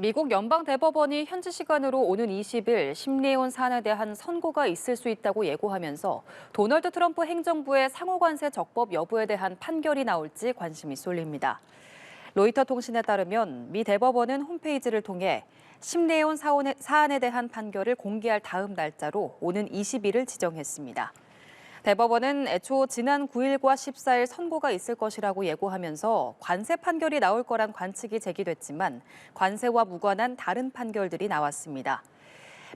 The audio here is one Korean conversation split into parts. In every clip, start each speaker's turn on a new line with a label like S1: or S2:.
S1: 미국 연방대법원이 현지 시간으로 오는 20일 심리온 사안에 대한 선고가 있을 수 있다고 예고하면서 도널드 트럼프 행정부의 상호관세 적법 여부에 대한 판결이 나올지 관심이 쏠립니다. 로이터 통신에 따르면 미 대법원은 홈페이지를 통해 심리온 사안에 대한 판결을 공개할 다음 날짜로 오는 20일을 지정했습니다. 대법원은 애초 지난 9일과 14일 선고가 있을 것이라고 예고하면서 관세 판결이 나올 거란 관측이 제기됐지만 관세와 무관한 다른 판결들이 나왔습니다.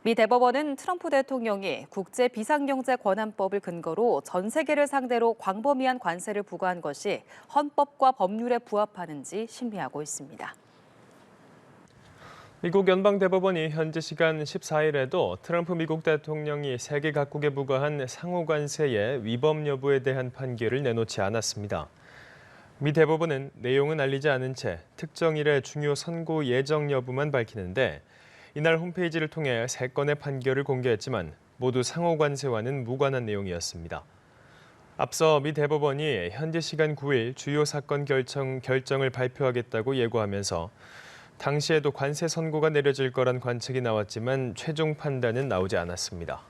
S1: 미 대법원은 트럼프 대통령이 국제 비상경제 권한법을 근거로 전 세계를 상대로 광범위한 관세를 부과한 것이 헌법과 법률에 부합하는지 심리하고 있습니다.
S2: 미국 연방대법원이 현지 시간 14일에도 트럼프 미국 대통령이 세계 각국에 부과한 상호관세의 위법 여부에 대한 판결을 내놓지 않았습니다. 미 대법원은 내용은 알리지 않은 채 특정일의 중요 선고 예정 여부만 밝히는데 이날 홈페이지를 통해 3건의 판결을 공개했지만 모두 상호관세와는 무관한 내용이었습니다. 앞서 미 대법원이 현지 시간 9일 주요 사건 결정을 발표하겠다고 예고하면서 당시에도 관세 선고가 내려질 거란 관측이 나왔지만 최종 판단은 나오지 않았습니다.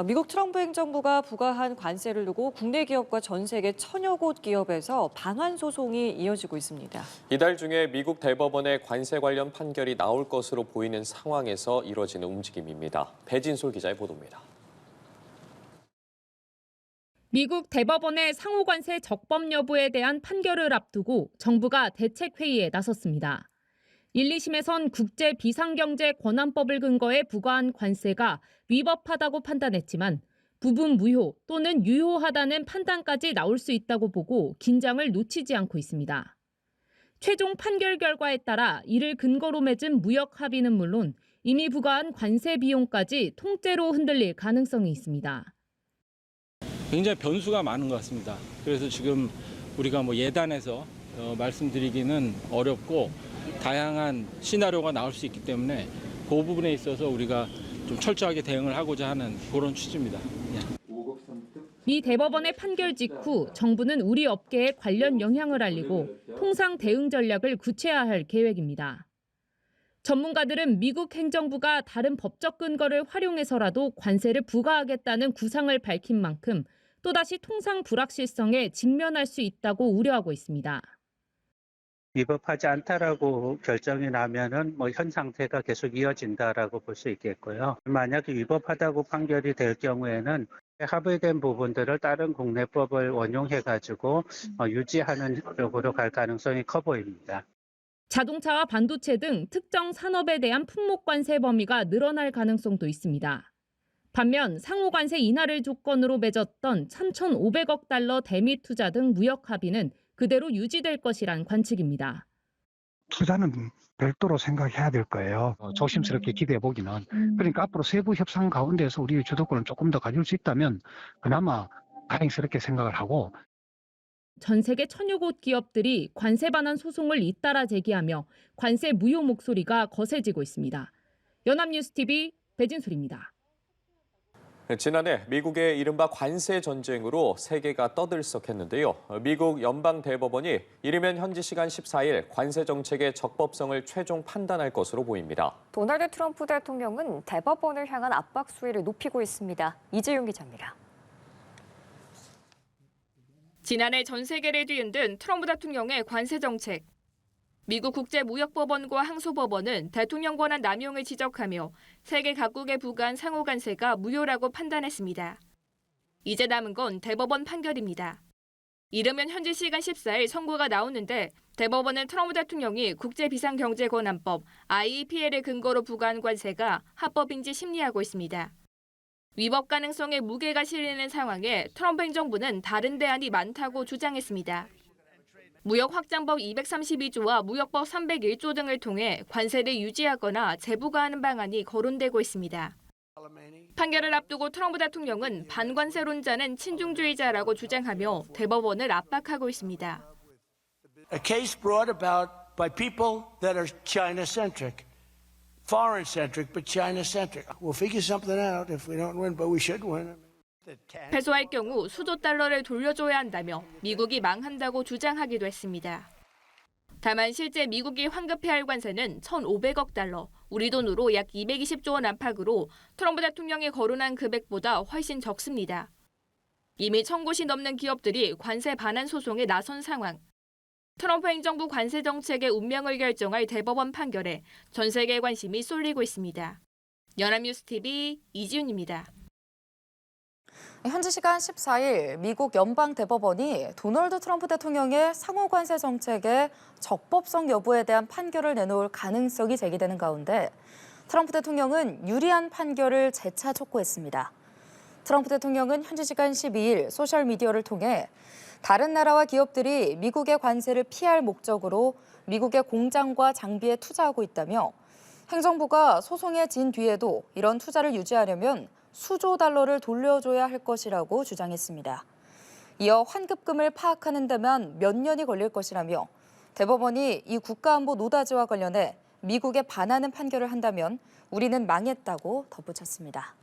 S3: 미국 트럼프 행정부가 부과한 관세를 두고 국내 기업과 전 세계 천여 곳 기업에서 반환 소송이 이어지고 있습니다.
S4: 이달 중에 미국 대법원의 관세 관련 판결이 나올 것으로 보이는 상황에서 이뤄지는 움직임입니다. 배진솔 기자의 보도입니다.
S5: 미국 대법원의 상호관세 적법 여부에 대한 판결을 앞두고 정부가 대책회의에 나섰습니다. 1, 2심에선 국제 비상경제 권한법을 근거해 부과한 관세가 위법하다고 판단했지만 부분 무효 또는 유효하다는 판단까지 나올 수 있다고 보고 긴장을 놓치지 않고 있습니다. 최종 판결 결과에 따라 이를 근거로 맺은 무역 합의는 물론 이미 부과한 관세 비용까지 통째로 흔들릴 가능성이 있습니다.
S6: 굉장히 변수가 많은 것 같습니다. 그래서 지금 우리가 예단해서 말씀드리기는 어렵고 다양한 시나리오가 나올 수 있기 때문에 그 부분에 있어서 우리가 좀 철저하게 대응을 하고자 하는 그런 취지입니다.
S5: 미 대법원의 판결 직후 정부는 우리 업계에 관련 영향을 알리고 통상 대응 전략을 구체화할 계획입니다. 전문가들은 미국 행정부가 다른 법적 근거를 활용해서라도 관세를 부과하겠다는 구상을 밝힌 만큼 또다시 통상 불확실성에 직면할 수 있다고 우려하고 있습니다.
S7: 위법하지 않다라고 결정이 나면은 현 상태가 계속 이어진다라고 볼 수 있겠고요. 만약에 위법하다고 판결이 될 경우에는 합의된 부분들을 다른 국내법을 원용해가지고 유지하는 쪽으로 갈 가능성이 커 보입니다.
S5: 자동차와 반도체 등 특정 산업에 대한 품목관세 범위가 늘어날 가능성도 있습니다. 반면 상호관세 인하를 조건으로 맺었던 3,500억 달러 대미 투자 등 무역 합의는 그대로 유지될 것이란 관측입니다.
S8: 투자는 별도로 생각해야 될 거예요. 조심스럽게 기대해 보기는. 그러니까 앞으로 세부 협상 가운데서 우리의 주도권을 조금 더 가질 수 있다면 그나마 다행스럽게 생각을 하고
S5: 전 세계 천여 곳 기업들이 관세 반환 소송을 잇따라 제기하며 관세 무효 목소리가 거세지고 있습니다. 연합뉴스TV 배진솔입니다.
S4: 지난해 미국의 이른바 관세 전쟁으로 세계가 떠들썩했는데요. 미국 연방대법원이 이르면 현지 시간 14일 관세 정책의 적법성을 최종 판단할 것으로 보입니다.
S3: 도널드 트럼프 대통령은 대법원을 향한 압박 수위를 높이고 있습니다. 이재용 기자입니다.
S9: 지난해 전 세계를 뒤흔든 트럼프 대통령의 관세 정책. 미국 국제무역법원과 항소법원은 대통령 권한 남용을 지적하며 세계 각국에 부과한 상호관세가 무효라고 판단했습니다. 이제 남은 건 대법원 판결입니다. 이르면 현지 시간 14일 선고가 나오는데 대법원은 트럼프 대통령이 국제비상경제권한법 IEPL을 근거로 부과한 관세가 합법인지 심리하고 있습니다. 위법 가능성에 무게가 실리는 상황에 트럼프 행정부는 다른 대안이 많다고 주장했습니다. 무역확장법 232조와 무역법 301조 등을 통해 관세를 유지하거나 재부과하는 방안이 거론되고 있습니다. 판결을 앞두고 트럼프 대통령은 반관세론자는 친중주의자라고 주장하며 대법원을 압박하고 있습니다.
S10: A case brought about by people that are China-centric, foreign-centric, but China-centric. We'll figure something out if we don't win, but we should win.
S9: 패소할 경우 수조 달러를 돌려줘야 한다며 미국이 망한다고 주장하기도 했습니다. 다만 실제 미국이 환급해야 할 관세는 1,500억 달러, 우리 돈으로 약 220조 원 안팎으로 트럼프 대통령이 거론한 금액보다 훨씬 적습니다. 이미 1,000곳이 넘는 기업들이 관세 반환 소송에 나선 상황. 트럼프 행정부 관세 정책의 운명을 결정할 대법원 판결에 전 세계의 관심이 쏠리고 있습니다. 연합뉴스TV 이지훈입니다.
S1: 현지 시간 14일 미국 연방대법원이 도널드 트럼프 대통령의 상호관세 정책의 적법성 여부에 대한 판결을 내놓을 가능성이 제기되는 가운데 트럼프 대통령은 유리한 판결을 재차 촉구했습니다. 트럼프 대통령은 현지 시간 12일 소셜미디어를 통해 다른 나라와 기업들이 미국의 관세를 피할 목적으로 미국의 공장과 장비에 투자하고 있다며 행정부가 소송에 진 뒤에도 이런 투자를 유지하려면 수조 달러를 돌려줘야 할 것이라고 주장했습니다. 이어 환급금을 파악하는 데만 몇 년이 걸릴 것이라며 대법원이 이 국가안보 노다지와 관련해 미국에 반하는 판결을 한다면 우리는 망했다고 덧붙였습니다.